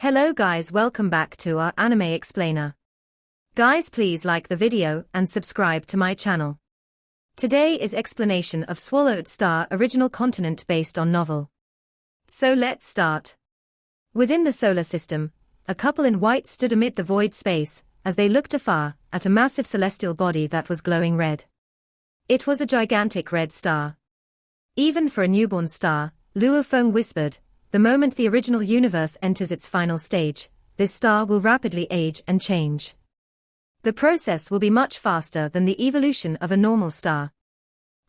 Hello guys, welcome back to our anime explainer. Guys, please like the video and subscribe to my channel. Today is explanation of Swallowed Star original continent based on novel. So let's start. Within the solar system, a couple in white stood amid the void space as they looked afar at a massive celestial body that was glowing red. It was a gigantic red star. Even for a newborn star, Luo Feng whispered, the moment the original universe enters its final stage, this star will rapidly age and change. The process will be much faster than the evolution of a normal star.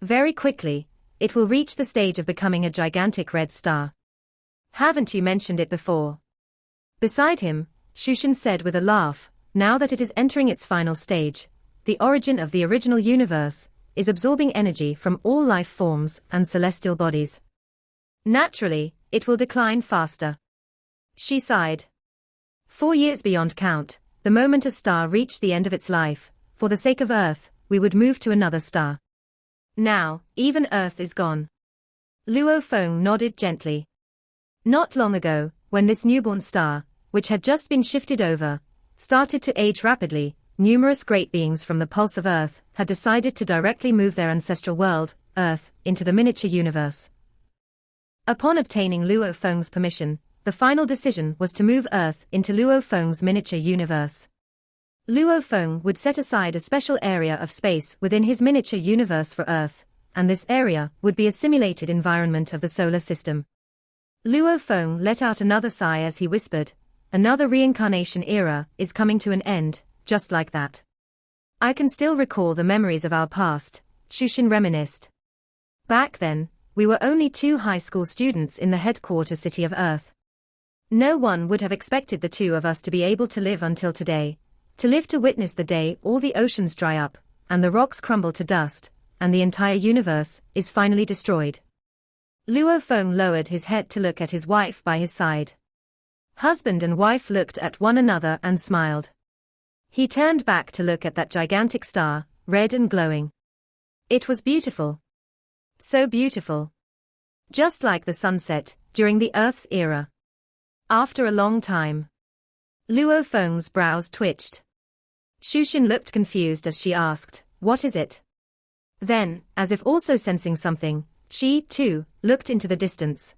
Very quickly, it will reach the stage of becoming a gigantic red star. Haven't you mentioned it before? Beside him, Shushin said with a laugh, now that it is entering its final stage, the origin of the original universe is absorbing energy from all life forms and celestial bodies. Naturally, it will decline faster. She sighed. 4 years beyond count, the moment a star reached the end of its life, for the sake of Earth, we would move to another star. Now, even Earth is gone. Luo Feng nodded gently. Not long ago, when this newborn star, which had just been shifted over, started to age rapidly, numerous great beings from the pulse of Earth had decided to directly move their ancestral world, Earth, into the miniature universe. Upon obtaining Luo Feng's permission, the final decision was to move Earth into Luo Feng's miniature universe. Luo Feng would set aside a special area of space within his miniature universe for Earth, and this area would be a simulated environment of the solar system. Luo Feng let out another sigh as he whispered, another reincarnation era is coming to an end, just like that. I can still recall the memories of our past, Shushin reminisced. Back then, we were only 2 high school students in the headquarter city of Earth. No one would have expected the 2 of us to be able to live until today, to live to witness the day all the oceans dry up, and the rocks crumble to dust, and the entire universe is finally destroyed. Luo Feng lowered his head to look at his wife by his side. Husband and wife looked at one another and smiled. He turned back to look at that gigantic star, red and glowing. It was beautiful. So beautiful. Just like the sunset, during the Earth's era. After a long time. Luo Feng's brows twitched. Shushin looked confused as she asked, what is it? Then, as if also sensing something, she, too, looked into the distance.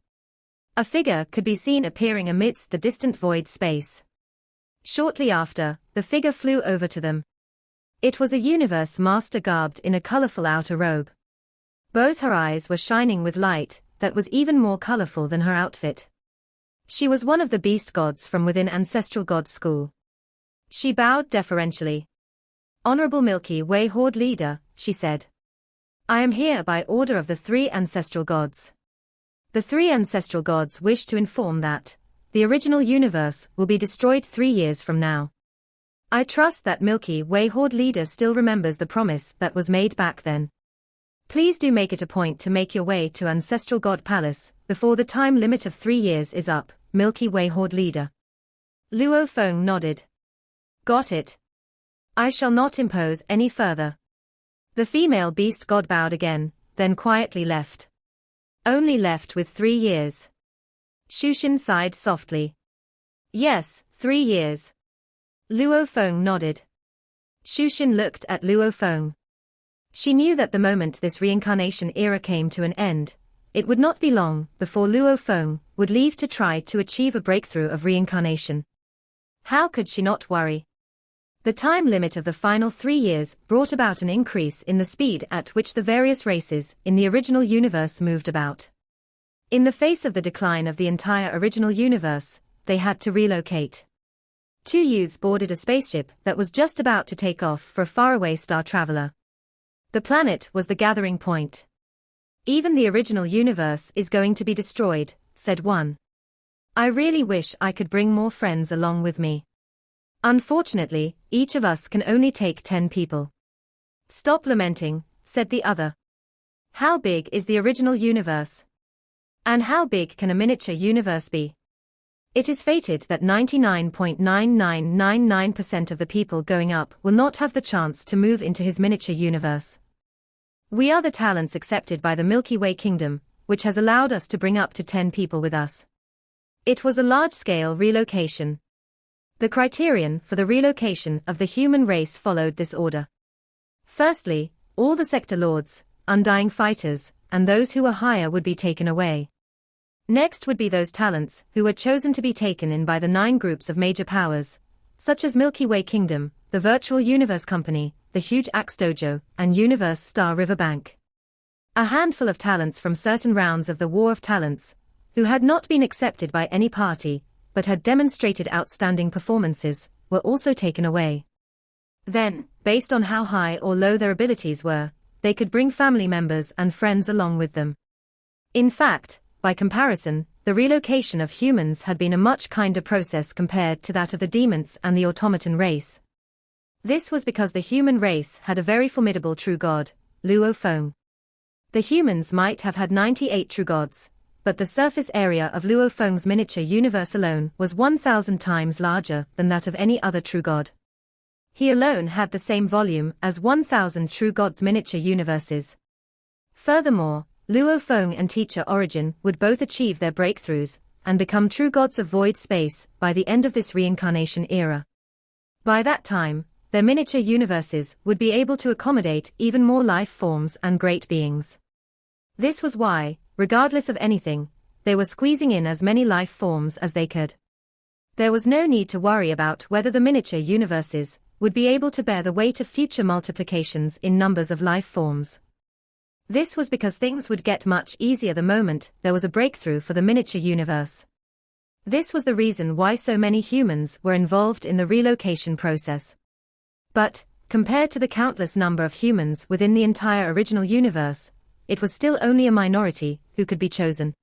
A figure could be seen appearing amidst the distant void space. Shortly after, the figure flew over to them. It was a universe master garbed in a colorful outer robe. Both her eyes were shining with light that was even more colorful than her outfit. She was one of the beast gods from within Ancestral God School. She bowed deferentially. Honorable Milky Way Horde Leader, she said. I am here by order of the 3 ancestral gods. The 3 ancestral gods wish to inform that the original universe will be destroyed 3 years from now. I trust that Milky Way Horde Leader still remembers the promise that was made back then. Please do make it a point to make your way to Ancestral God Palace before the time limit of 3 years is up, Milky Way Horde Leader. Luo Feng nodded. Got it. I shall not impose any further. The female beast god bowed again, then quietly left. Only left with 3 years. Shushin sighed softly. Yes, 3 years. Luo Feng nodded. Shushin looked at Luo Feng. She knew that the moment this reincarnation era came to an end, it would not be long before Luo Feng would leave to try to achieve a breakthrough of reincarnation. How could she not worry? The time limit of the final 3 years brought about an increase in the speed at which the various races in the original universe moved about. In the face of the decline of the entire original universe, they had to relocate. 2 youths boarded a spaceship that was just about to take off for a faraway star traveler. The planet was the gathering point. Even the original universe is going to be destroyed, said one. I really wish I could bring more friends along with me. Unfortunately, each of us can only take 10 people. Stop lamenting, said the other. How big is the original universe? And how big can a miniature universe be? It is fated that 99.9999% of the people going up will not have the chance to move into his miniature universe. We are the talents accepted by the Milky Way Kingdom, which has allowed us to bring up to 10 people with us. It was a large-scale relocation. The criterion for the relocation of the human race followed this order. Firstly, all the sector lords, undying fighters, and those who were higher would be taken away. Next would be those talents who were chosen to be taken in by the 9 groups of major powers, such as Milky Way Kingdom, the Virtual Universe Company, the Huge Axe Dojo, and Universe Star Riverbank. A handful of talents from certain rounds of the War of Talents, who had not been accepted by any party, but had demonstrated outstanding performances, were also taken away. Then, based on how high or low their abilities were, they could bring family members and friends along with them. In fact, by comparison, the relocation of humans had been a much kinder process compared to that of the demons and the automaton race. This was because the human race had a very formidable true god, Luo Feng. The humans might have had 98 true gods, but the surface area of Luo Feng's miniature universe alone was 1,000 times larger than that of any other true god. He alone had the same volume as 1,000 true gods' miniature universes. Furthermore, Luo Feng and Teacher Origin would both achieve their breakthroughs and become true gods of void space by the end of this reincarnation era. By that time, their miniature universes would be able to accommodate even more life forms and great beings. This was why, regardless of anything, they were squeezing in as many life forms as they could. There was no need to worry about whether the miniature universes would be able to bear the weight of future multiplications in numbers of life forms. This was because things would get much easier the moment there was a breakthrough for the miniature universe. This was the reason why so many humans were involved in the relocation process. But, compared to the countless number of humans within the entire original universe, it was still only a minority who could be chosen.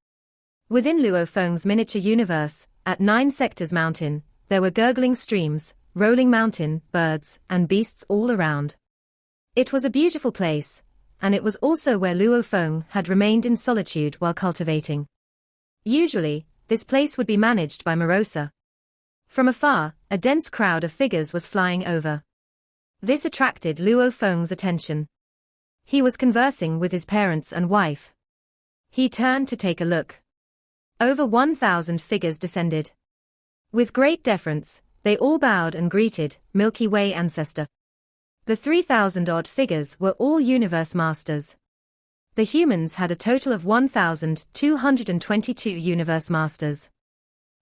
Within Luo Feng's miniature universe, at 9 sectors mountain, there were gurgling streams, rolling mountain, birds, and beasts all around. It was a beautiful place, and it was also where Luo Feng had remained in solitude while cultivating. Usually, this place would be managed by Morosa. From afar, a dense crowd of figures was flying over. This attracted Luo Feng's attention. He was conversing with his parents and wife. He turned to take a look. Over 1,000 figures descended. With great deference, they all bowed and greeted Milky Way Ancestor. The 3,000-odd figures were all universe masters. The humans had a total of 1,222 universe masters.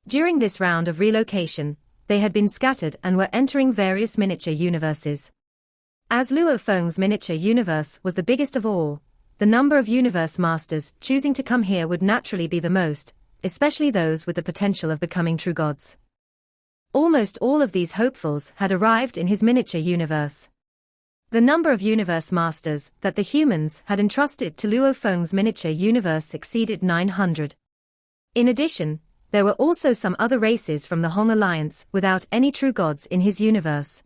During this round of relocation, they had been scattered and were entering various miniature universes. As Luo Feng's miniature universe was the biggest of all, the number of universe masters choosing to come here would naturally be the most, especially those with the potential of becoming true gods. Almost all of these hopefuls had arrived in his miniature universe. The number of universe masters that the humans had entrusted to Luo Feng's miniature universe exceeded 900. In addition, there were also some other races from the Hong Alliance without any true gods in his universe.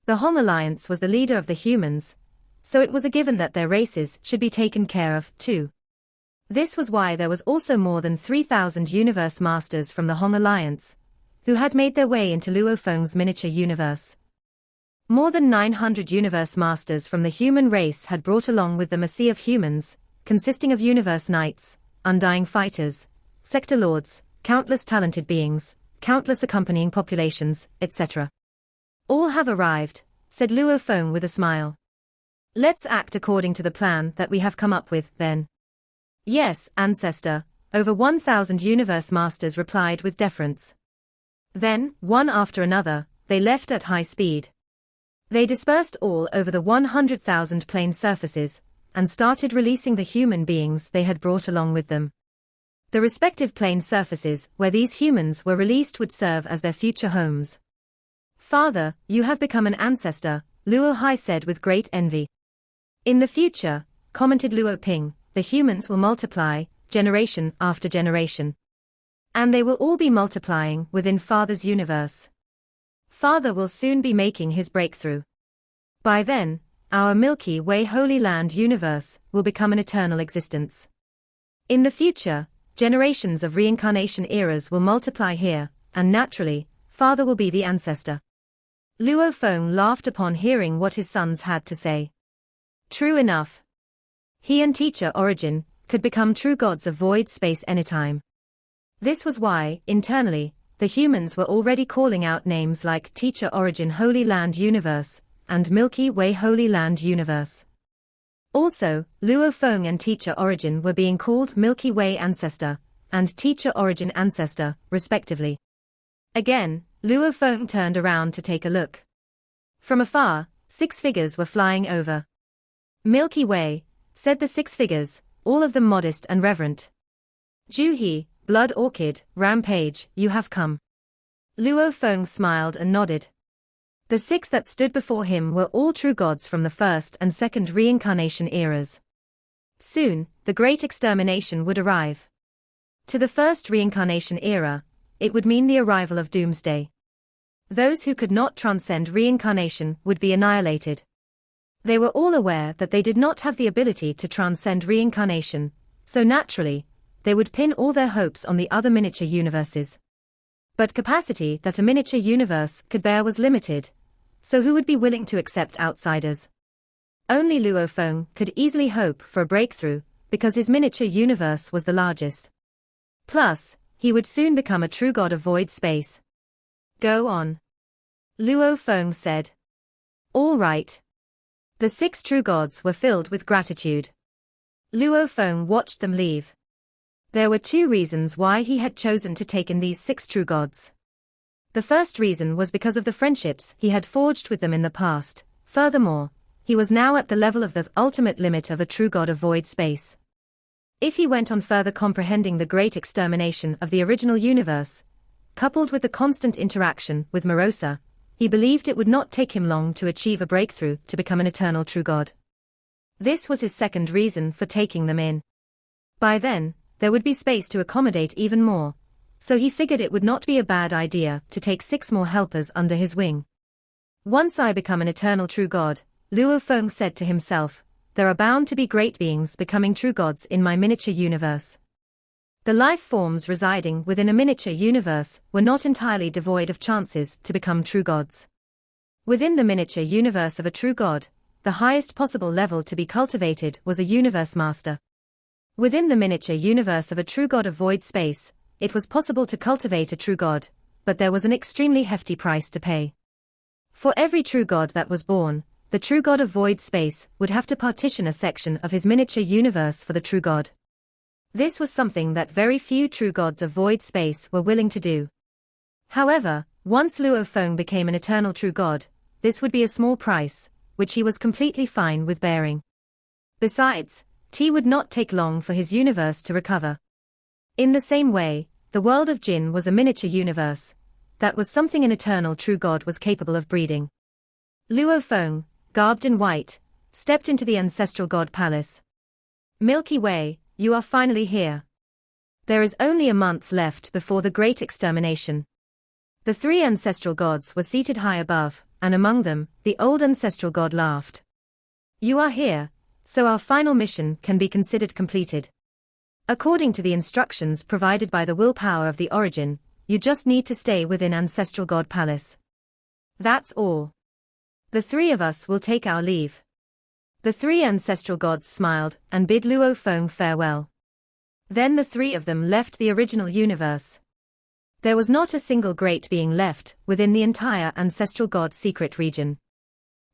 The Hong Alliance was the leader of the humans, so it was a given that their races should be taken care of, too. This was why there was also more than 3,000 universe masters from the Hong Alliance, who had made their way into Luo Feng's miniature universe. More than 900 universe masters from the human race had brought along with them a sea of humans, consisting of universe knights, undying fighters, sector lords, countless talented beings, countless accompanying populations, etc. All have arrived, said Luo Feng with a smile. Let's act according to the plan that we have come up with, then. Yes, Ancestor, over 1,000 universe masters replied with deference. Then, one after another, they left at high speed. They dispersed all over the 100,000 plane surfaces, and started releasing the human beings they had brought along with them. The respective plane surfaces where these humans were released would serve as their future homes. Father, you have become an ancestor, Luo Hai said with great envy. In the future, commented Luo Ping, the humans will multiply, generation after generation. And they will all be multiplying within Father's universe. Father will soon be making his breakthrough. By then, our Milky Way Holy Land universe will become an eternal existence. In the future, generations of reincarnation eras will multiply here, and naturally, Father will be the ancestor. Luo Feng laughed upon hearing what his sons had to say. True enough. He and Teacher Origin could become true gods of void space anytime. This was why, internally, the humans were already calling out names like Teacher Origin Holy Land Universe and Milky Way Holy Land Universe. Also, Luo Feng and Teacher Origin were being called Milky Way Ancestor and Teacher Origin Ancestor, respectively. Again, Luo Feng turned around to take a look. From afar, 6 figures were flying over. Milky Way, said the 6 figures, all of them modest and reverent. Juhi, Blood Orchid, Rampage, you have come. Luo Feng smiled and nodded. The 6 that stood before him were all true gods from the first and second reincarnation eras. Soon, the great extermination would arrive. To the first reincarnation era, it would mean the arrival of doomsday. Those who could not transcend reincarnation would be annihilated. They were all aware that they did not have the ability to transcend reincarnation, so naturally, they would pin all their hopes on the other miniature universes. But capacity that a miniature universe could bear was limited, so who would be willing to accept outsiders? Only Luo Feng could easily hope for a breakthrough, because his miniature universe was the largest. Plus, he would soon become a true god of void space. Go on. Luo Feng said. All right. The 6 true gods were filled with gratitude. Luo Feng watched them leave. There were 2 reasons why he had chosen to take in these 6 true gods. The first reason was because of the friendships he had forged with them in the past. Furthermore, he was now at the level of the ultimate limit of a true god of void space. If he went on further comprehending the great extermination of the original universe, coupled with the constant interaction with Morosa, he believed it would not take him long to achieve a breakthrough to become an eternal true god. This was his second reason for taking them in. By then, there would be space to accommodate even more, so he figured it would not be a bad idea to take 6 more helpers under his wing. Once I become an eternal true god, Luo Feng said to himself, there are bound to be great beings becoming true gods in my miniature universe. The life forms residing within a miniature universe were not entirely devoid of chances to become true gods. Within the miniature universe of a true god, the highest possible level to be cultivated was a universe master. Within the miniature universe of a true god of void space, it was possible to cultivate a true god, but there was an extremely hefty price to pay. For every true god that was born, the true god of void space would have to partition a section of his miniature universe for the true god. This was something that very few true gods of void space were willing to do. However, once Luo Feng became an eternal true god, this would be a small price, which he was completely fine with bearing. Besides, T would not take long for his universe to recover. In the same way, the world of Jin was a miniature universe. That was something an eternal true god was capable of breeding. Luo Feng, garbed in white, stepped into the ancestral god palace. Milky Way, you are finally here. There is only a month left before the great extermination. The 3 ancestral gods were seated high above, and among them, the old ancestral god laughed. You are here, so our final mission can be considered completed. According to the instructions provided by the willpower of the origin, you just need to stay within Ancestral God Palace. That's all. The 3 of us will take our leave. The 3 ancestral gods smiled and bid Luo Feng farewell. Then the 3 of them left the original universe. There was not a single great being left within the entire ancestral god secret region.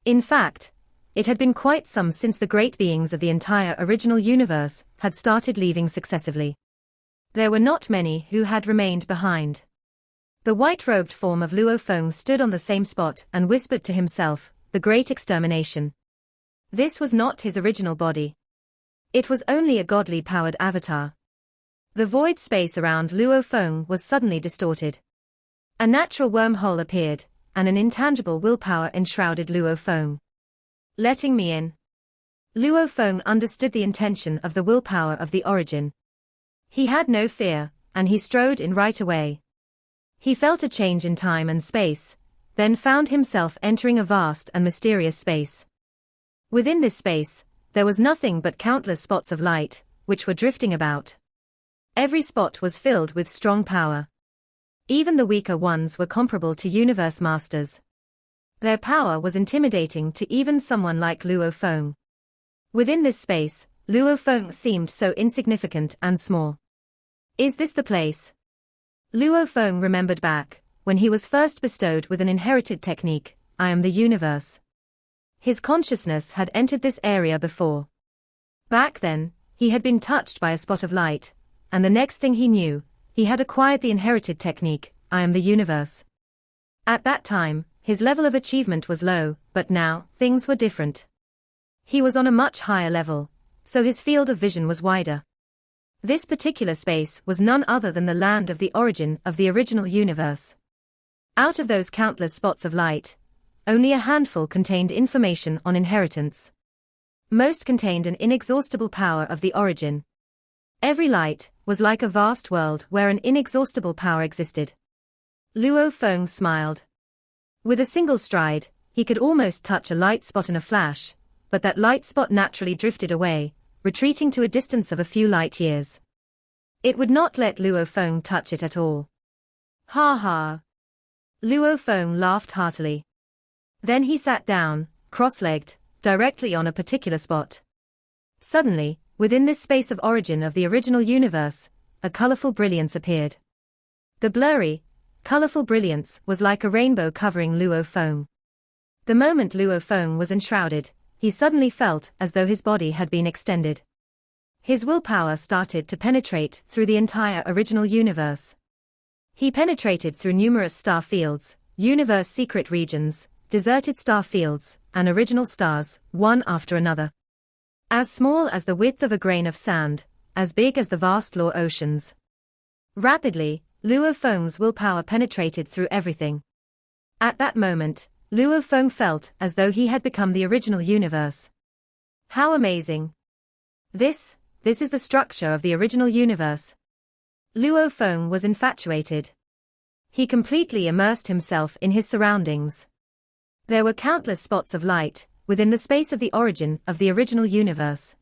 In fact, it had been quite some since the great beings of the entire original universe had started leaving successively. There were not many who had remained behind. The white-robed form of Luo Feng stood on the same spot and whispered to himself, the great extermination. This was not his original body. It was only a godly-powered avatar. The void space around Luo Feng was suddenly distorted. A natural wormhole appeared, and an intangible willpower enshrouded Luo Feng. Letting me in. Luo Feng understood the intention of the willpower of the origin. He had no fear, and he strode in right away. He felt a change in time and space, then found himself entering a vast and mysterious space. Within this space, there was nothing but countless spots of light, which were drifting about. Every spot was filled with strong power. Even the weaker ones were comparable to universe masters. Their power was intimidating to even someone like Luo Feng. Within this space, Luo Feng seemed so insignificant and small. Is this the place? Luo Feng remembered back, when he was first bestowed with an inherited technique, I am the universe. His consciousness had entered this area before. Back then, he had been touched by a spot of light, and the next thing he knew, he had acquired the inherited technique, I am the universe. At that time, his level of achievement was low, but now, things were different. He was on a much higher level, so his field of vision was wider. This particular space was none other than the land of the origin of the original universe. Out of those countless spots of light, only a handful contained information on inheritance. Most contained an inexhaustible power of the origin. Every light was like a vast world where an inexhaustible power existed. Luo Feng smiled. With a single stride, he could almost touch a light spot in a flash, but that light spot naturally drifted away, retreating to a distance of a few light years. It would not let Luo Feng touch it at all. Ha ha! Luo Feng laughed heartily. Then he sat down, cross-legged, directly on a particular spot. Suddenly, within this space of origin of the original universe, a colorful brilliance appeared. The blurry, colorful brilliance was like a rainbow covering Luo Feng. The moment Luo Feng was enshrouded, he suddenly felt as though his body had been extended. His willpower started to penetrate through the entire original universe. He penetrated through numerous star fields, universe secret regions, deserted star fields, and original stars, one after another. As small as the width of a grain of sand, as big as the vast law oceans. Rapidly, Luo Feng's willpower penetrated through everything. At that moment, Luo Feng felt as though he had become the original universe. How amazing! This is the structure of the original universe. Luo Feng was infatuated. He completely immersed himself in his surroundings. There were countless spots of light within the space of the origin of the original universe.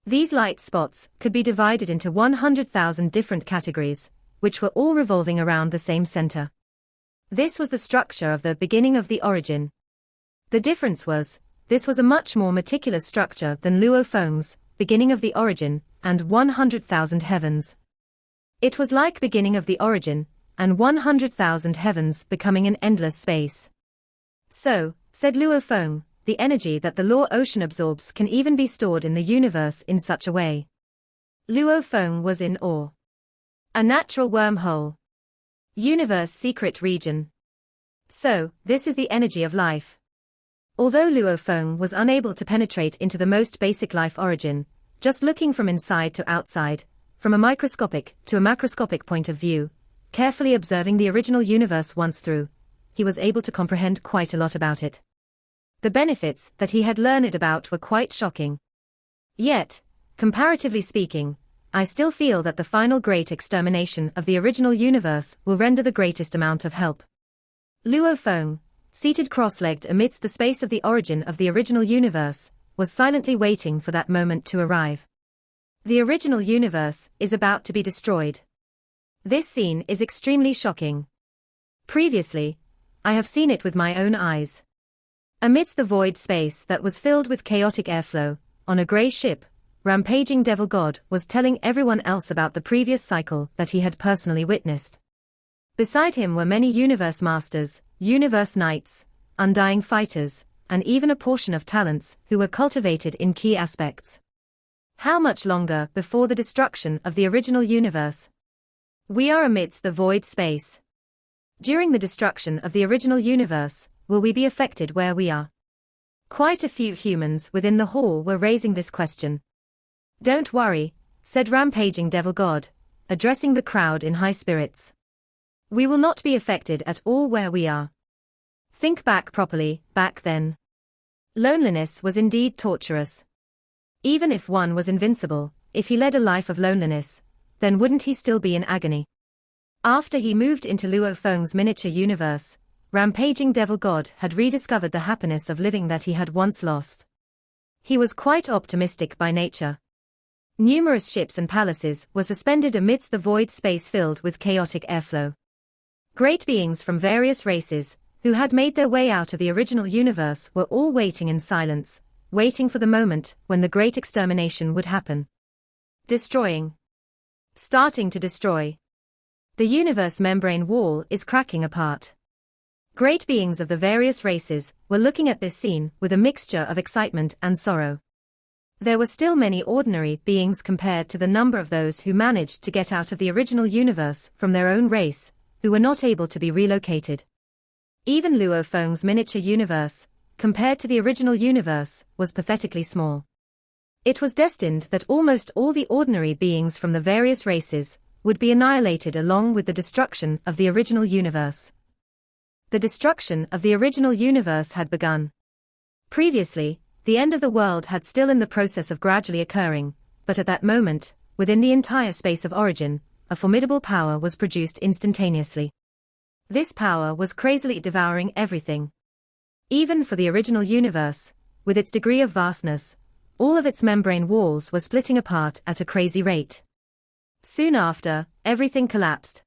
These light spots could be divided into 100,000 different categories, which were all revolving around the same center. This was the structure of the beginning of the origin. The difference was, this was a much more meticulous structure than Luo Feng's beginning of the origin and 100,000 heavens. It was like beginning of the origin and 100,000 heavens becoming an endless space. So, said Luo Feng, the energy that the law ocean absorbs can even be stored in the universe in such a way. Luo Feng was in awe. A natural wormhole. Universe secret region. So, this is the energy of life. Although Luo Feng was unable to penetrate into the most basic life origin, just looking from inside to outside, from a microscopic to a macroscopic point of view, carefully observing the original universe once through, he was able to comprehend quite a lot about it. The benefits that he had learned about were quite shocking. Yet, comparatively speaking, I still feel that the final great extermination of the original universe will render the greatest amount of help. Luo Feng, seated cross-legged amidst the space of the origin of the original universe, was silently waiting for that moment to arrive. The original universe is about to be destroyed. This scene is extremely shocking. Previously, I have seen it with my own eyes. Amidst the void space that was filled with chaotic airflow, on a grey ship, rampaging devil god was telling everyone else about the previous cycle that he had personally witnessed. Beside him were many universe masters, universe knights, undying fighters, and even a portion of talents who were cultivated in key aspects. How much longer before the destruction of the original universe? We are amidst the void space. During the destruction of the original universe, will we be affected where we are? Quite a few humans within the hall were raising this question. Don't worry, said rampaging devil god, addressing the crowd in high spirits. We will not be affected at all where we are. Think back properly, back then. Loneliness was indeed torturous. Even if one was invincible, if he led a life of loneliness, then wouldn't he still be in agony? After he moved into Luo Feng's miniature universe, rampaging devil god had rediscovered the happiness of living that he had once lost. He was quite optimistic by nature. Numerous ships and palaces were suspended amidst the void space filled with chaotic airflow. Great beings from various races, who had made their way out of the original universe, were all waiting in silence, waiting for the moment when the great extermination would happen. Destroying. Starting to destroy. The universe membrane wall is cracking apart. Great beings of the various races were looking at this scene with a mixture of excitement and sorrow. There were still many ordinary beings compared to the number of those who managed to get out of the original universe from their own race, who were not able to be relocated. Even Luo Feng's miniature universe, compared to the original universe, was pathetically small. It was destined that almost all the ordinary beings from the various races would be annihilated along with the destruction of the original universe. The destruction of the original universe had begun. Previously, the end of the world had still in the process of gradually occurring, but at that moment, within the entire space of origin, a formidable power was produced instantaneously. This power was crazily devouring everything. Even for the original universe, with its degree of vastness, all of its membrane walls were splitting apart at a crazy rate. Soon after, everything collapsed.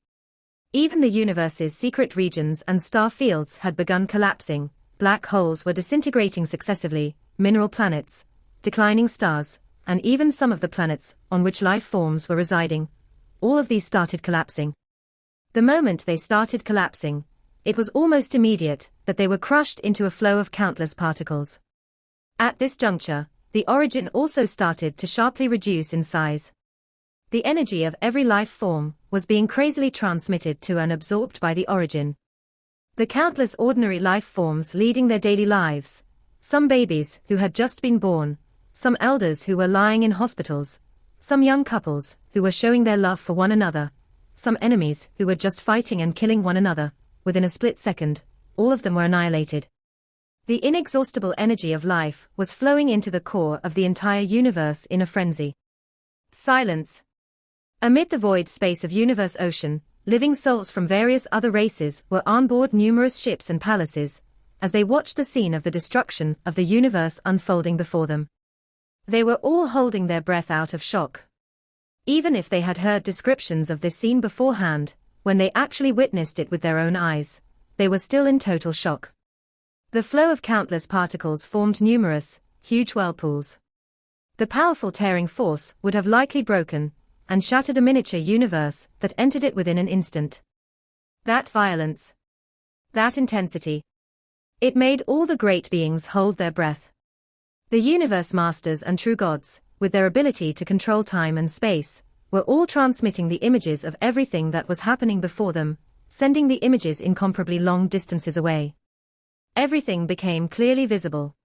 Even the universe's secret regions and star fields had begun collapsing, black holes were disintegrating successively, mineral planets, declining stars, and even some of the planets on which life forms were residing, all of these started collapsing. The moment they started collapsing, it was almost immediate that they were crushed into a flow of countless particles. At this juncture, the origin also started to sharply reduce in size. The energy of every life form was being crazily transmitted to and absorbed by the origin. The countless ordinary life forms leading their daily lives, some babies who had just been born, some elders who were lying in hospitals, some young couples who were showing their love for one another, some enemies who were just fighting and killing one another, within a split second, all of them were annihilated. The inexhaustible energy of life was flowing into the core of the entire universe in a frenzy. Silence. Amid the void space of universe ocean, living souls from various other races were on board numerous ships and palaces, as they watched the scene of the destruction of the universe unfolding before them. They were all holding their breath out of shock. Even if they had heard descriptions of this scene beforehand, when they actually witnessed it with their own eyes, they were still in total shock. The flow of countless particles formed numerous, huge whirlpools. The powerful tearing force would have likely broken and shattered a miniature universe that entered it within an instant. That violence. That intensity. It made all the great beings hold their breath. The universe masters and true gods, with their ability to control time and space, were all transmitting the images of everything that was happening before them, sending the images incomparably long distances away. Everything became clearly visible.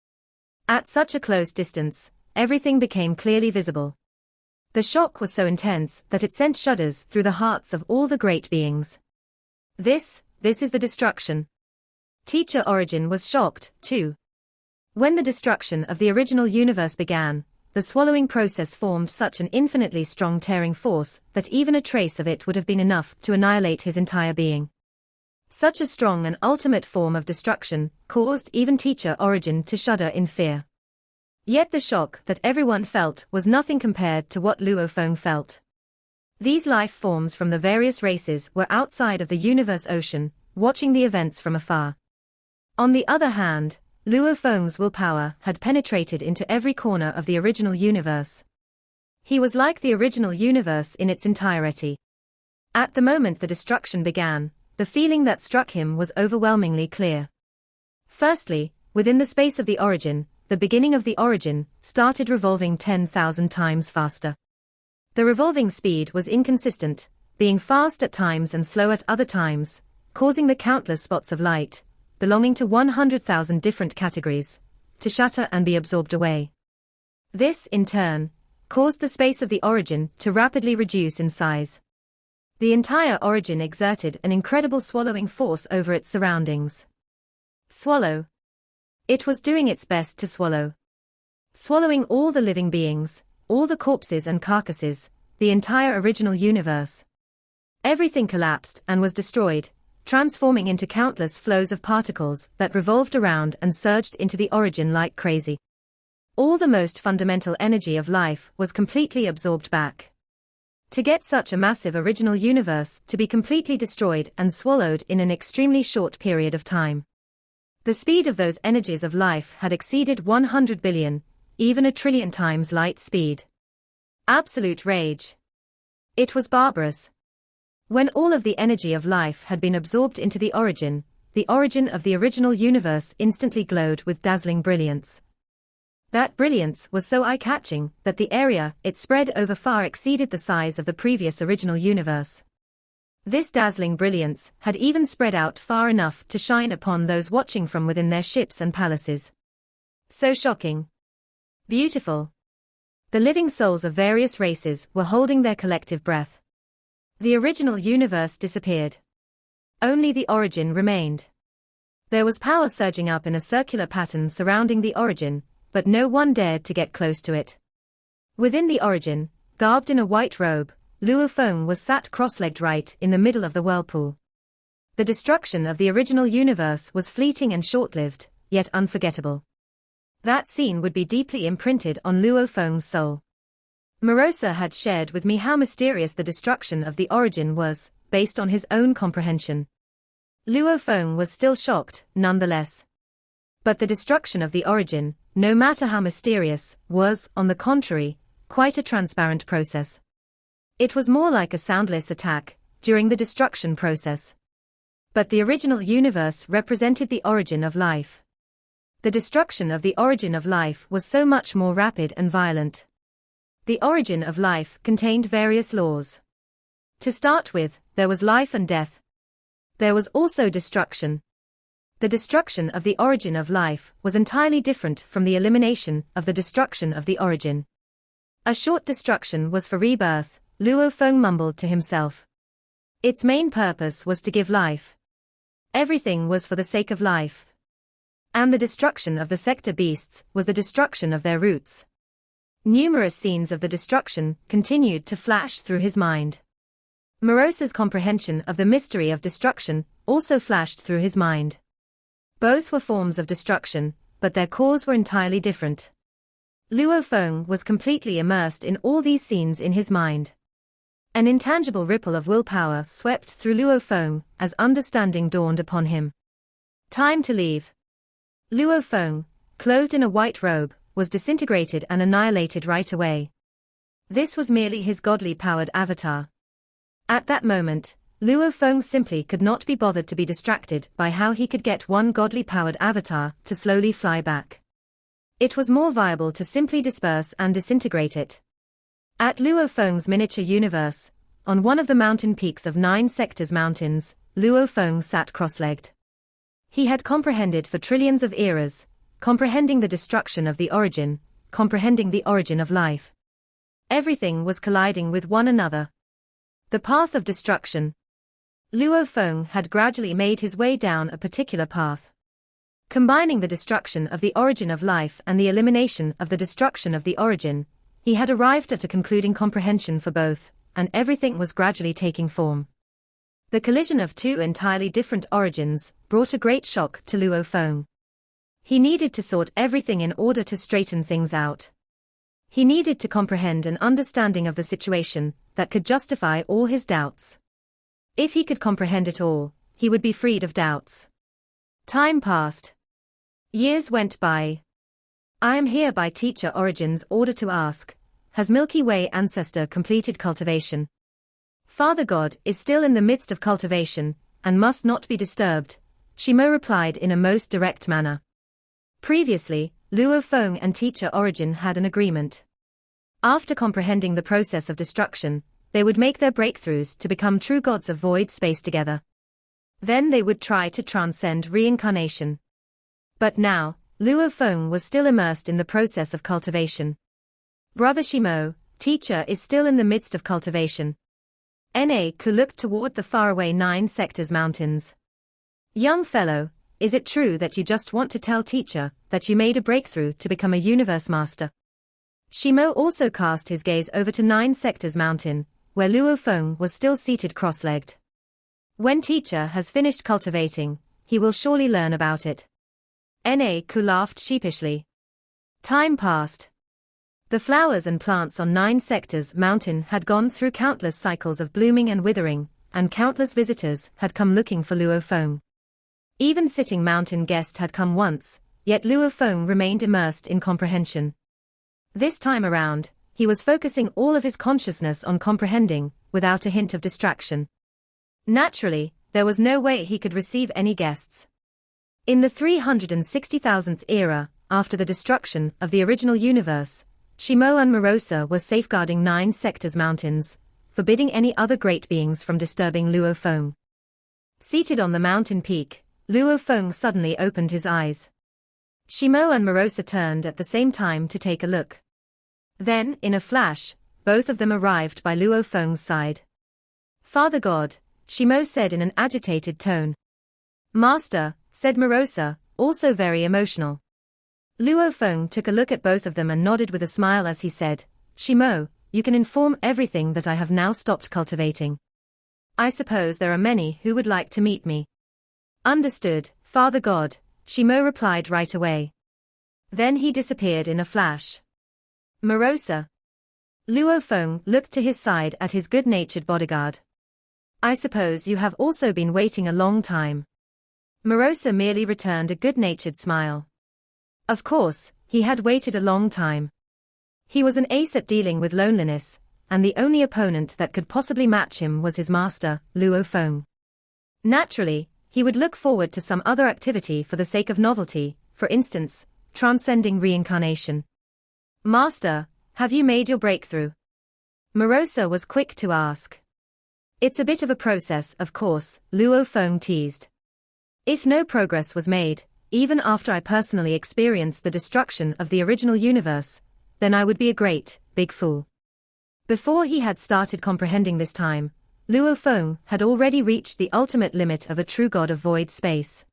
At such a close distance, everything became clearly visible. The shock was so intense that it sent shudders through the hearts of all the great beings. This is the destruction. Teacher Origin was shocked, too. When the destruction of the original universe began, the swallowing process formed such an infinitely strong tearing force that even a trace of it would have been enough to annihilate his entire being. Such a strong and ultimate form of destruction caused even Teacher Origin to shudder in fear. Yet the shock that everyone felt was nothing compared to what Luo Feng felt. These life forms from the various races were outside of the universe ocean, watching the events from afar. On the other hand, Luo Feng's willpower had penetrated into every corner of the original universe. He was like the original universe in its entirety. At the moment the destruction began, the feeling that struck him was overwhelmingly clear. Firstly, within the space of the origin, the beginning of the origin started revolving 10,000 times faster. The revolving speed was inconsistent, being fast at times and slow at other times, causing the countless spots of light, belonging to 100,000 different categories, to shatter and be absorbed away. This, in turn, caused the space of the origin to rapidly reduce in size. The entire origin exerted an incredible swallowing force over its surroundings. Swallow. It was doing its best to swallow. Swallowing all the living beings, all the corpses and carcasses, the entire original universe. Everything collapsed and was destroyed, transforming into countless flows of particles that revolved around and surged into the origin like crazy. All the most fundamental energy of life was completely absorbed back. To get such a massive original universe to be completely destroyed and swallowed in an extremely short period of time. The speed of those energies of life had exceeded 100 billion, even a trillion times light speed. Absolute rage. It was barbarous. When all of the energy of life had been absorbed into the origin of the original universe instantly glowed with dazzling brilliance. That brilliance was so eye-catching that the area it spread over far exceeded the size of the previous original universe. This dazzling brilliance had even spread out far enough to shine upon those watching from within their ships and palaces. So shocking. Beautiful. The living souls of various races were holding their collective breath. The original universe disappeared. Only the origin remained. There was power surging up in a circular pattern surrounding the origin, but no one dared to get close to it. Within the origin, garbed in a white robe, Luo Feng was sat cross-legged right in the middle of the whirlpool. The destruction of the original universe was fleeting and short-lived, yet unforgettable. That scene would be deeply imprinted on Luo Feng's soul. Morosa had shared with me how mysterious the destruction of the origin was, based on his own comprehension. Luo Feng was still shocked, nonetheless. But the destruction of the origin, no matter how mysterious, was, on the contrary, quite a transparent process. It was more like a soundless attack, during the destruction process. But the original universe represented the origin of life. The destruction of the origin of life was so much more rapid and violent. The origin of life contained various laws. To start with, there was life and death. There was also destruction. The destruction of the origin of life was entirely different from the elimination of the destruction of the origin. A short destruction was for rebirth, Luo Feng mumbled to himself. Its main purpose was to give life. Everything was for the sake of life. And the destruction of the sector beasts was the destruction of their roots. Numerous scenes of the destruction continued to flash through his mind. Morosa's comprehension of the mystery of destruction also flashed through his mind. Both were forms of destruction, but their cause were entirely different. Luo Feng was completely immersed in all these scenes in his mind. An intangible ripple of willpower swept through Luo Feng as understanding dawned upon him. Time to leave. Luo Feng, clothed in a white robe, was disintegrated and annihilated right away. This was merely his godly-powered avatar. At that moment, Luo Feng simply could not be bothered to be distracted by how he could get one godly-powered avatar to slowly fly back. It was more viable to simply disperse and disintegrate it. At Luo Feng's miniature universe, on one of the mountain peaks of 9 sectors mountains, Luo Feng sat cross-legged. He had comprehended for trillions of eras, comprehending the destruction of the origin, comprehending the origin of life. Everything was colliding with one another. The path of destruction. Luo Feng had gradually made his way down a particular path. Combining the destruction of the origin of life and the elimination of the destruction of the origin, he had arrived at a concluding comprehension for both, and everything was gradually taking form. The collision of two entirely different origins brought a great shock to Luo Feng. He needed to sort everything in order to straighten things out. He needed to comprehend an understanding of the situation that could justify all his doubts. If he could comprehend it all, he would be freed of doubts. Time passed. Years went by. I am here by Teacher Origin's order to ask, has Milky Way ancestor completed cultivation? Father God is still in the midst of cultivation, and must not be disturbed, Shimo replied in a most direct manner. Previously, Luo Feng and Teacher Origin had an agreement. After comprehending the process of destruction, they would make their breakthroughs to become true gods of void space together. Then they would try to transcend reincarnation. But now, Luo Feng was still immersed in the process of cultivation. Brother Shimo, Teacher is still in the midst of cultivation. Ku looked toward the faraway 9 sectors mountains. Young fellow, is it true that you just want to tell Teacher that you made a breakthrough to become a universe master? Shimo also cast his gaze over to 9 sectors mountain, where Luo Feng was still seated cross-legged. When Teacher has finished cultivating, he will surely learn about it. Ku laughed sheepishly. Time passed. The flowers and plants on 9 sectors mountain had gone through countless cycles of blooming and withering, and countless visitors had come looking for Luo Feng. Even sitting mountain guest had come once, yet Luo Feng remained immersed in comprehension. This time around, he was focusing all of his consciousness on comprehending, without a hint of distraction. Naturally, there was no way he could receive any guests. In the 360,000th era, after the destruction of the original universe, Shimo and Morosa were safeguarding 9 sectors mountains, forbidding any other great beings from disturbing Luo Feng. Seated on the mountain peak, Luo Feng suddenly opened his eyes. Shimo and Morosa turned at the same time to take a look. Then, in a flash, both of them arrived by Luo Feng's side. "Father God," Shimo said in an agitated tone. "Master," said Morosa, also very emotional. Luo Feng took a look at both of them and nodded with a smile as he said, "Shimo, you can inform everything that I have now stopped cultivating. I suppose there are many who would like to meet me." "Understood, Father God," Shimo replied right away. Then he disappeared in a flash. "Morosa." Luo Feng looked to his side at his good-natured bodyguard. "I suppose you have also been waiting a long time." Morosa merely returned a good-natured smile. Of course, he had waited a long time. He was an ace at dealing with loneliness, and the only opponent that could possibly match him was his master, Luo Feng. Naturally, he would look forward to some other activity for the sake of novelty, for instance, Transcending Reincarnation. "Master, have you made your breakthrough?" Morosa was quick to ask. "It's a bit of a process, of course," Luo Feng teased. "If no progress was made, even after I personally experienced the destruction of the original universe, then I would be a great, big fool." Before he had started comprehending this time, Luo Feng had already reached the ultimate limit of a true god of void space.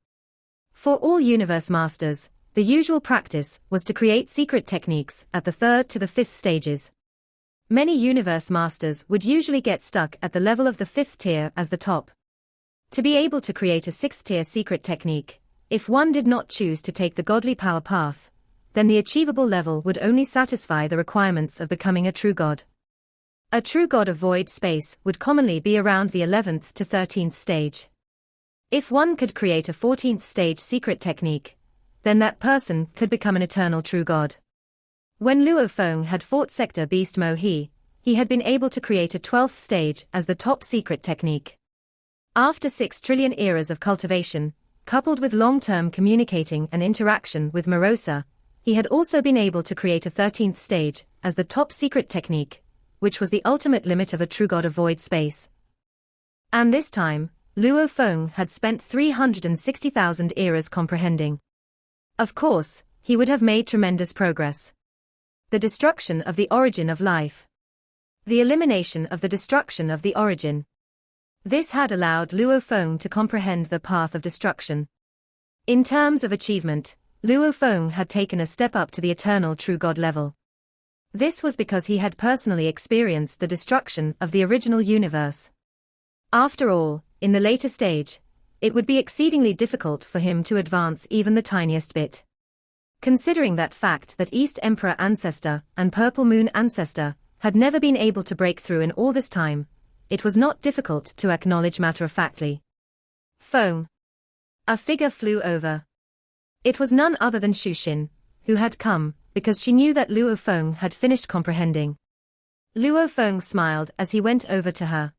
For all universe masters, the usual practice was to create secret techniques at the 3rd to the 5th stages. Many universe masters would usually get stuck at the level of the 5th tier as the top. To be able to create a 6th tier secret technique, if one did not choose to take the godly power path, then the achievable level would only satisfy the requirements of becoming a true god. A true god of void space would commonly be around the 11th to 13th stage. If one could create a 14th stage secret technique, then that person could become an eternal true god. When Luo Feng had fought Sector Beast Mo He had been able to create a 12th stage as the top secret technique. After 6 trillion eras of cultivation, coupled with long-term communicating and interaction with Morosa, he had also been able to create a 13th stage as the top secret technique, which was the ultimate limit of a true god of void space. And this time, Luo Feng had spent 360,000 eras comprehending. Of course, he would have made tremendous progress. The destruction of the origin of life. The elimination of the destruction of the origin. This had allowed Luo Feng to comprehend the path of destruction. In terms of achievement, Luo Feng had taken a step up to the eternal true god level. This was because he had personally experienced the destruction of the original universe. After all, in the later stage, it would be exceedingly difficult for him to advance even the tiniest bit. Considering that fact that East Emperor Ancestor and Purple Moon Ancestor had never been able to break through in all this time, it was not difficult to acknowledge matter-of-factly. Foam. A figure flew over. It was none other than Shushin, who had come, because she knew that Luo Feng had finished comprehending. Luo Feng smiled as he went over to her.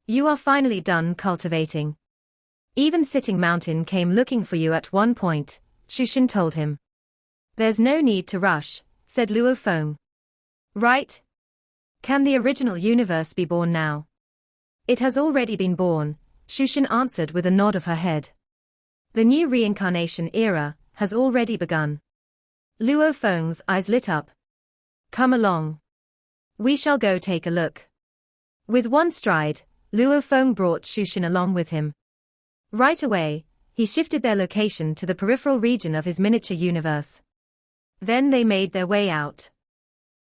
"You are finally done cultivating. Even Sitting Mountain came looking for you at one point," Shushin told him. "There's no need to rush," said Luo Feng. "Right? Can the original universe be born now?" "It has already been born," Shushin answered with a nod of her head. "The new reincarnation era has already begun." Luo Feng's eyes lit up. "Come along. We shall go take a look." With one stride, Luo Feng brought Shushin along with him. Right away, he shifted their location to the peripheral region of his miniature universe. Then they made their way out.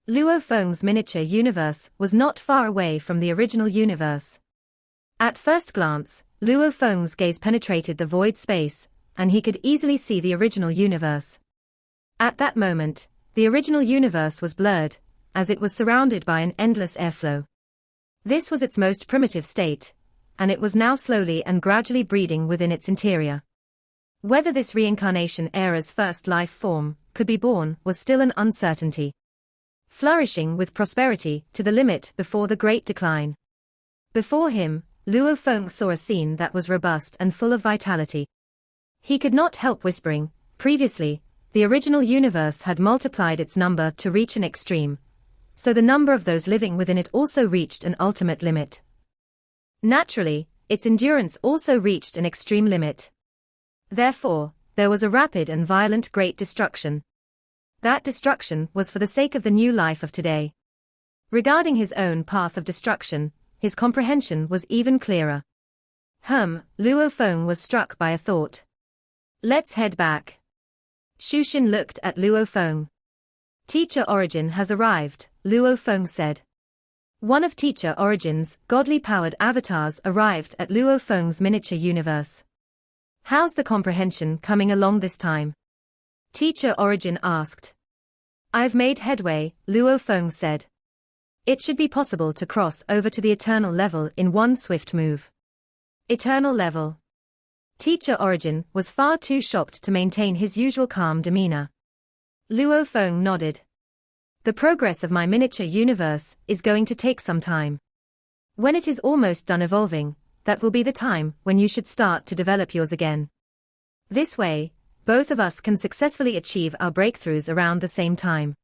Luo Feng's miniature universe was not far away from the original universe. At first glance, Luo Feng's gaze penetrated the void space, and he could easily see the original universe. At that moment, the original universe was blurred, as it was surrounded by an endless airflow. This was its most primitive state, and it was now slowly and gradually breeding within its interior. Whether this reincarnation era's first life form could be born was still an uncertainty. Flourishing with prosperity to the limit before the Great Decline. Before him, Luo Feng saw a scene that was robust and full of vitality. He could not help whispering, previously, the original universe had multiplied its number to reach an extreme, so the number of those living within it also reached an ultimate limit. Naturally, its endurance also reached an extreme limit. Therefore, there was a rapid and violent great destruction. That destruction was for the sake of the new life of today. Regarding his own path of destruction, his comprehension was even clearer. Luo Feng was struck by a thought. Let's head back. Shuxin looked at Luo Feng. Teacher Origin has arrived, Luo Feng said. One of Teacher Origin's godly-powered avatars arrived at Luo Feng's miniature universe. How's the comprehension coming along this time? Teacher Origin asked. I've made headway, Luo Feng said. It should be possible to cross over to the eternal level in one swift move. Eternal level. Teacher Origin was far too shocked to maintain his usual calm demeanor. Luo Feng nodded. The progress of my miniature universe is going to take some time. When it is almost done evolving, that will be the time when you should start to develop yours again. This way, both of us can successfully achieve our breakthroughs around the same time.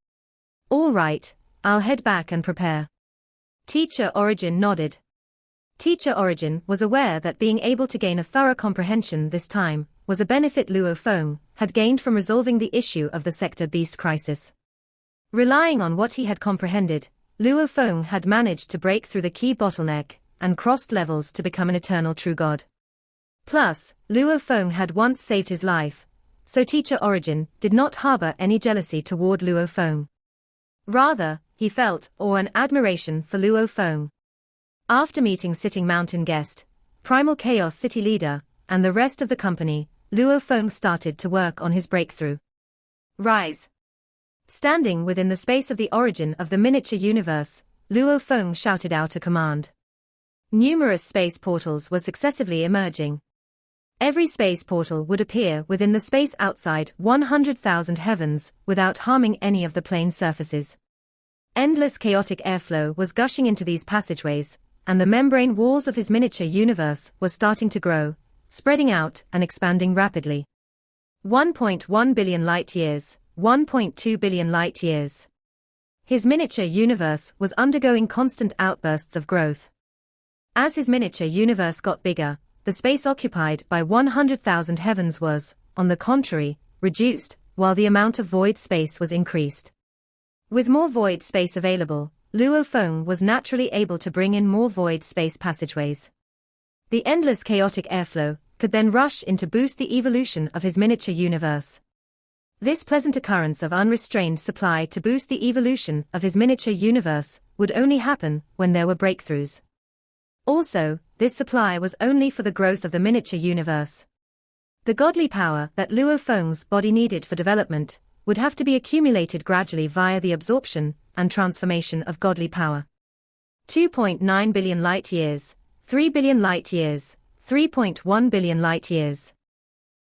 All right, I'll head back and prepare. Teacher Origin nodded. Teacher Origin was aware that being able to gain a thorough comprehension this time was a benefit Luo Feng had gained from resolving the issue of the Sector Beast crisis. Relying on what he had comprehended, Luo Feng had managed to break through the key bottleneck and crossed levels to become an eternal true god. Plus, Luo Feng had once saved his life, so Teacher Origin did not harbor any jealousy toward Luo Feng. Rather, he felt awe and admiration for Luo Feng. After meeting Sitting Mountain Guest, Primal Chaos City Leader, and the rest of the company, Luo Feng started to work on his breakthrough. Rise! Standing within the space of the origin of the miniature universe, Luo Feng shouted out a command. Numerous space portals were successively emerging. Every space portal would appear within the space outside 100,000 heavens without harming any of the plane surfaces. Endless chaotic airflow was gushing into these passageways, and the membrane walls of his miniature universe were starting to grow, spreading out and expanding rapidly. 1.1 billion light-years, 1.2 billion light-years. His miniature universe was undergoing constant outbursts of growth. As his miniature universe got bigger, the space occupied by 100,000 heavens was, on the contrary, reduced, while the amount of void space was increased. With more void space available, Luo Feng was naturally able to bring in more void space passageways. The endless chaotic airflow could then rush in to boost the evolution of his miniature universe. This pleasant occurrence of unrestrained supply to boost the evolution of his miniature universe would only happen when there were breakthroughs. Also, this supply was only for the growth of the miniature universe. The godly power that Luo Feng's body needed for development would have to be accumulated gradually via the absorption and transformation of godly power. 2.9 billion light-years, 3 billion light-years, 3.1 billion light-years.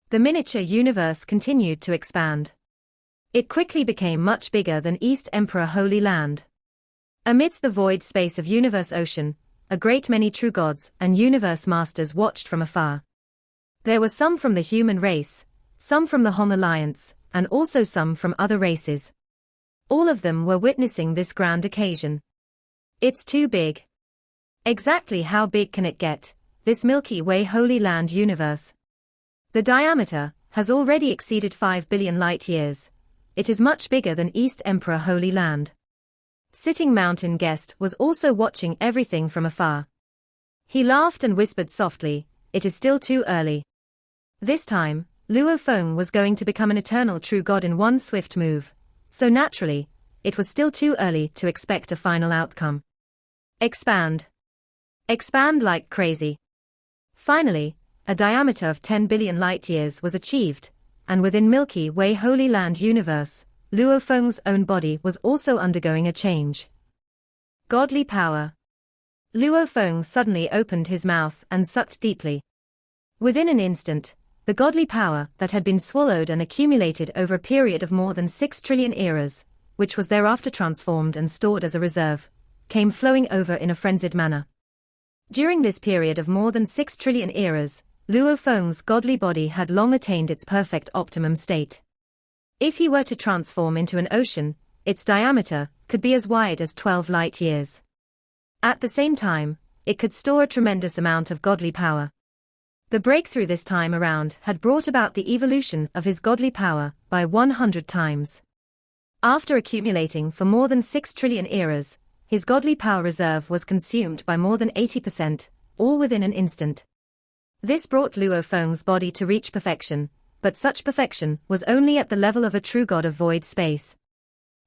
The miniature universe continued to expand. It quickly became much bigger than East Emperor Holy Land. Amidst the void space of Universe Ocean, a great many true gods and universe masters watched from afar. There were some from the human race, some from the Hong Alliance, and also some from other races. All of them were witnessing this grand occasion. It's too big. Exactly how big can it get, this Milky Way Holy Land universe? The diameter has already exceeded 5 billion light-years. It is much bigger than East Emperor Holy Land. Sitting Mountain Guest was also watching everything from afar. He laughed and whispered softly, "It is still too early." This time, Luo Feng was going to become an eternal true god in one swift move, so naturally, it was still too early to expect a final outcome. Expand. Expand like crazy. Finally, a diameter of 10 billion light-years was achieved, and within Milky Way Holy Land universe, Luo Feng's own body was also undergoing a change. Godly power. Luo Feng suddenly opened his mouth and sucked deeply. Within an instant, the godly power that had been swallowed and accumulated over a period of more than 6 trillion eras, which was thereafter transformed and stored as a reserve, came flowing over in a frenzied manner. During this period of more than 6 trillion eras, Luo Feng's godly body had long attained its perfect optimum state. If he were to transform into an ocean, its diameter could be as wide as 12 light years. At the same time, it could store a tremendous amount of godly power. The breakthrough this time around had brought about the evolution of his godly power by 100 times. After accumulating for more than 6 trillion eras, his godly power reserve was consumed by more than 80%, all within an instant. This brought Luo Feng's body to reach perfection, but such perfection was only at the level of a true god of void space.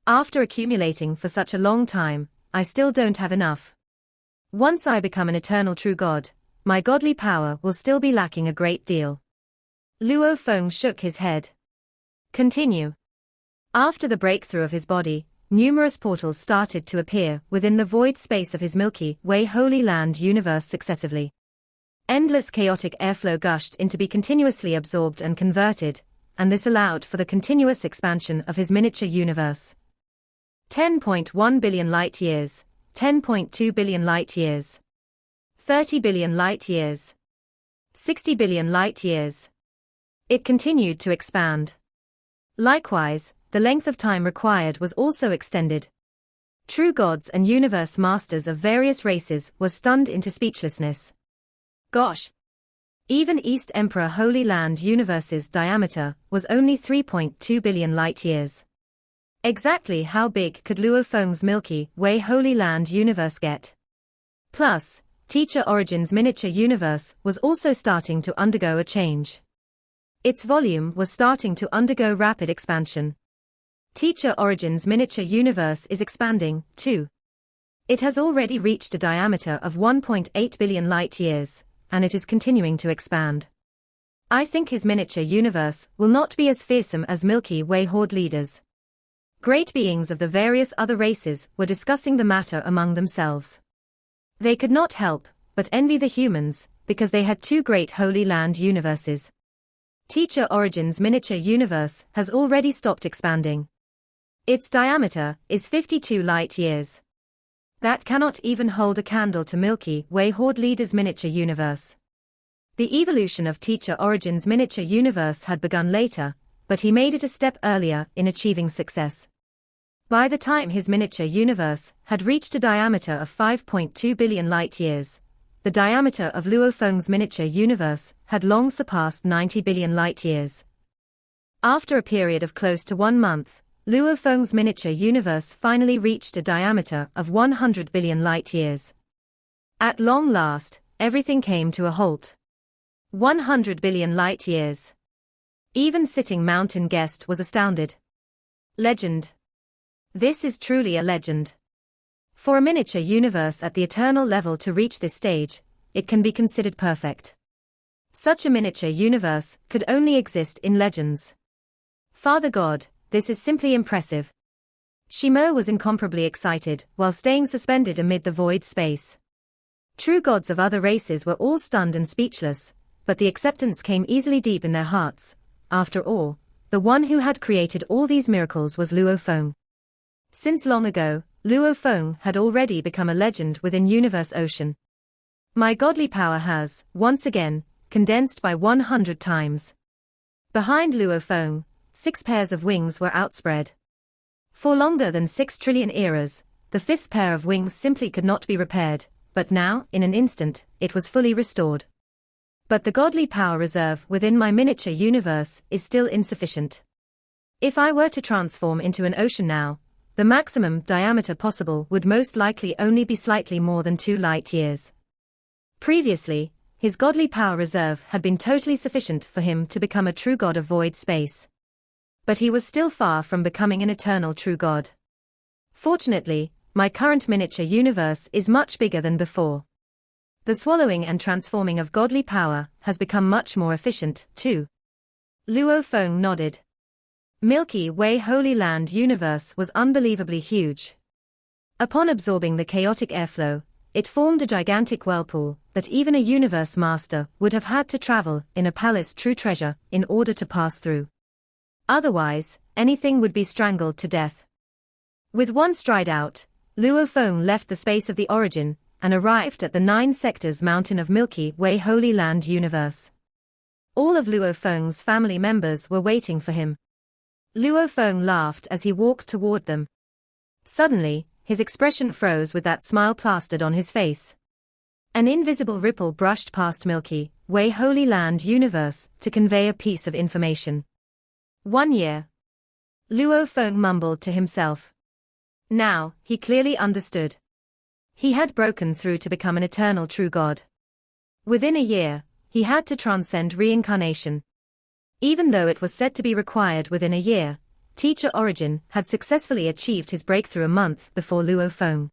After accumulating for such a long time, I still don't have enough. Once I become an eternal true god, my godly power will still be lacking a great deal. Luo Feng shook his head. Continue. After the breakthrough of his body, numerous portals started to appear within the void space of his Milky Way Holy Land universe successively. Endless chaotic airflow gushed in to be continuously absorbed and converted, and this allowed for the continuous expansion of his miniature universe. 10.1 billion light years, 10.2 billion light years, 30 billion light years, 60 billion light years. It continued to expand. Likewise, the length of time required was also extended. True gods and universe masters of various races were stunned into speechlessness. Gosh! Even East Emperor Holy Land Universe's diameter was only 3.2 billion light years. Exactly how big could Luo Feng's Milky Way Holy Land Universe get? Plus, Teacher Origin's miniature universe was also starting to undergo a change. Its volume was starting to undergo rapid expansion. Teacher Origin's miniature universe is expanding, too. It has already reached a diameter of 1.8 billion light years, and it is continuing to expand. I think his miniature universe will not be as fearsome as Milky Way Horde leaders. Great beings of the various other races were discussing the matter among themselves. They could not help but envy the humans, because they had two great Holy Land universes. Teacher Origin's miniature universe has already stopped expanding. Its diameter is 52 light years. That cannot even hold a candle to Milky Way Horde leader's miniature universe. The evolution of Teacher Origin's miniature universe had begun later, but he made it a step earlier in achieving success. By the time his miniature universe had reached a diameter of 5.2 billion light years, the diameter of Luo Feng's miniature universe had long surpassed 90 billion light years. After a period of close to 1 month, Luo Feng's miniature universe finally reached a diameter of 100 billion light years. At long last, everything came to a halt. 100 billion light years. Even sitting mountain guest was astounded. Legend. This is truly a legend. For a miniature universe at the eternal level to reach this stage, it can be considered perfect. Such a miniature universe could only exist in legends. Father God, this is simply impressive. Shimo was incomparably excited while staying suspended amid the void space. True gods of other races were all stunned and speechless, but the acceptance came easily deep in their hearts. After all, the one who had created all these miracles was Luo Feng. Since long ago, Luo Feng had already become a legend within Universe Ocean. My godly power has, once again, condensed by 100 times. Behind Luo Feng, 6 pairs of wings were outspread. For longer than 6 trillion eras, the 5th pair of wings simply could not be repaired, but now, in an instant, it was fully restored. But the godly power reserve within my miniature universe is still insufficient. If I were to transform into an ocean now, the maximum diameter possible would most likely only be slightly more than 2 light years. Previously, his godly power reserve had been totally sufficient for him to become a true god of void space. But he was still far from becoming an eternal true god. Fortunately, my current miniature universe is much bigger than before. The swallowing and transforming of godly power has become much more efficient, too. Luo Feng nodded. Milky Way Holy Land universe was unbelievably huge. Upon absorbing the chaotic airflow, it formed a gigantic whirlpool that even a universe master would have had to travel in a palace true treasure in order to pass through. Otherwise, anything would be strangled to death. With one stride out, Luo Feng left the space of the origin, and arrived at the 9 sectors mountain of Milky Way Holy Land universe. All of Luo Feng's family members were waiting for him. Luo Feng laughed as he walked toward them. Suddenly, his expression froze with that smile plastered on his face. An invisible ripple brushed past Milky Way Holy Land universe to convey a piece of information. 1 year. Luo Feng mumbled to himself. Now, he clearly understood. He had broken through to become an eternal true God. Within a year, he had to transcend reincarnation. Even though it was said to be required within a year, Teacher Origin had successfully achieved his breakthrough a month before Luo Feng.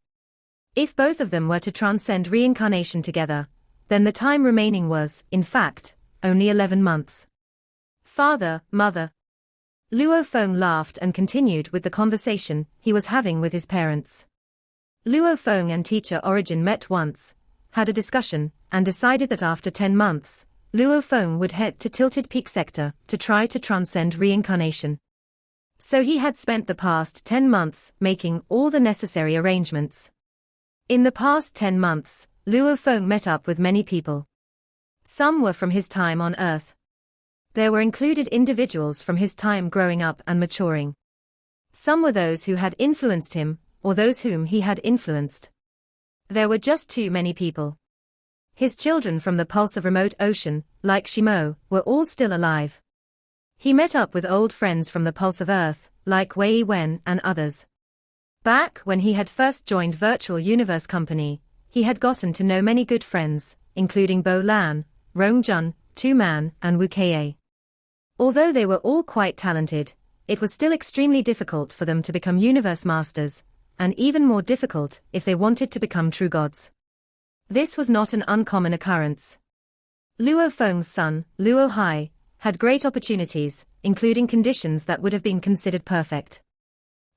If both of them were to transcend reincarnation together, then the time remaining was, in fact, only 11 months. Father, mother. Luo Feng laughed and continued with the conversation he was having with his parents. Luo Feng and Teacher Origin met once, had a discussion, and decided that after 10 months, Luo Feng would head to Tilted Peak Sector to try to transcend reincarnation. So he had spent the past 10 months making all the necessary arrangements. In the past 10 months, Luo Feng met up with many people. Some were from his time on Earth. There were included individuals from his time growing up and maturing. Some were those who had influenced him, or those whom he had influenced. There were just too many people. His children from the pulse of remote ocean, like Shimo, were all still alive. He met up with old friends from the pulse of Earth, like Wei Wen and others. Back when he had first joined Virtual Universe Company, he had gotten to know many good friends, including Bo Lan, Rong Jun, Tu Man, and Wu Ka. Although they were all quite talented, it was still extremely difficult for them to become universe masters, and even more difficult if they wanted to become true gods. This was not an uncommon occurrence. Luo Feng's son, Luo Hai, had great opportunities, including conditions that would have been considered perfect.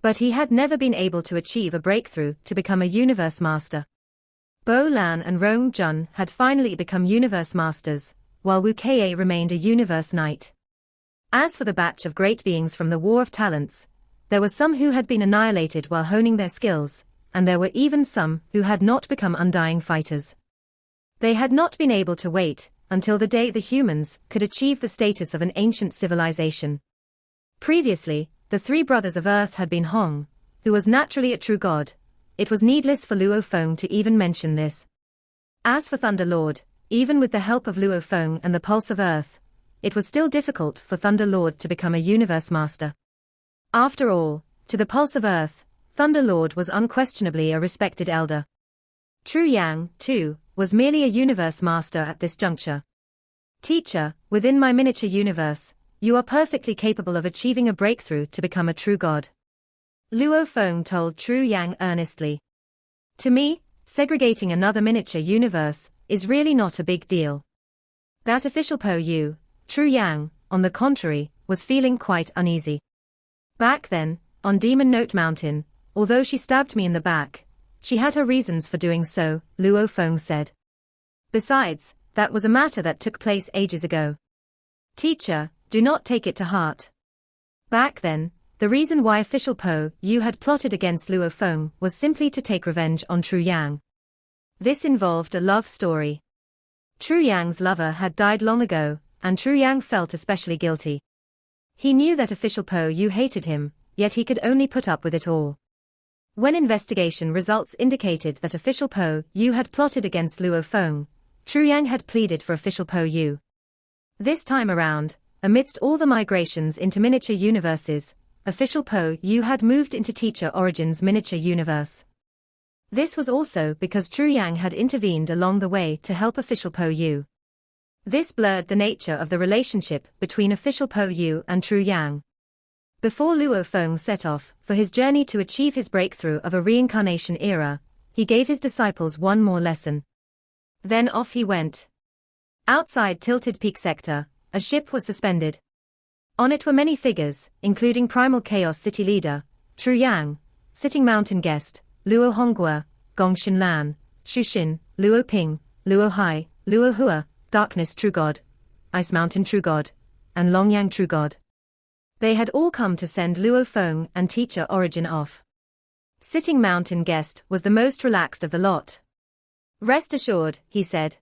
But he had never been able to achieve a breakthrough to become a universe master. Bo Lan and Rong Jun had finally become universe masters, while Wu Ka remained a universe knight. As for the batch of great beings from the War of Talents, there were some who had been annihilated while honing their skills, and there were even some who had not become undying fighters. They had not been able to wait until the day the humans could achieve the status of an ancient civilization. Previously, the 3 brothers of Earth had been Hong, who was naturally a true god. It was needless for Luo Feng to even mention this. As for Thunder Lord, even with the help of Luo Feng and the Pulse of Earth, it was still difficult for Thunder Lord to become a universe master. After all, to the Pulse of Earth, Thunder Lord was unquestionably a respected elder. True Yang, too, was merely a universe master at this juncture. Teacher, within my miniature universe, you are perfectly capable of achieving a breakthrough to become a true god. Luo Feng told True Yang earnestly. To me, segregating another miniature universe is really not a big deal. That official Po Yu, True Yang, on the contrary, was feeling quite uneasy. Back then, on Demon Note Mountain, although she stabbed me in the back, she had her reasons for doing so, Luo Feng said. Besides, that was a matter that took place ages ago. Teacher, do not take it to heart. Back then, the reason why official Po Yu had plotted against Luo Feng was simply to take revenge on True Yang. This involved a love story. True Yang's lover had died long ago, and True Yang felt especially guilty. He knew that official Po Yu hated him, yet he could only put up with it all. When investigation results indicated that official Po Yu had plotted against Luo Feng, True Yang had pleaded for official Po Yu. This time around, amidst all the migrations into miniature universes, official Po Yu had moved into Teacher Origin's miniature universe. This was also because True Yang had intervened along the way to help official Po Yu. This blurred the nature of the relationship between official Po Yu and True Yang. Before Luo Feng set off for his journey to achieve his breakthrough of a reincarnation era, he gave his disciples one more lesson. Then off he went. Outside Tilted Peak Sector, a ship was suspended. On it were many figures, including Primal Chaos City Leader, True Yang, Sitting Mountain Guest, Luo Hongguo, Gong Xinlan, Xu Xin, Luo Ping, Luo Hai, Luo Hua, Darkness True God, Ice Mountain True God, and Longyang True God. They had all come to send Luo Feng and Teacher Origin off. Sitting Mountain Guest was the most relaxed of the lot. Rest assured, he said.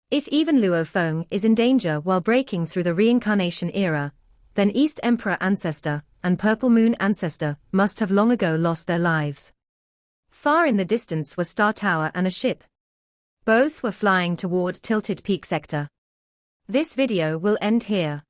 If even Luo Feng is in danger while breaking through the reincarnation era, then East Emperor Ancestor and Purple Moon Ancestor must have long ago lost their lives. Far in the distance were Star Tower and a ship. Both were flying toward Tilted Peak Sector. This video will end here.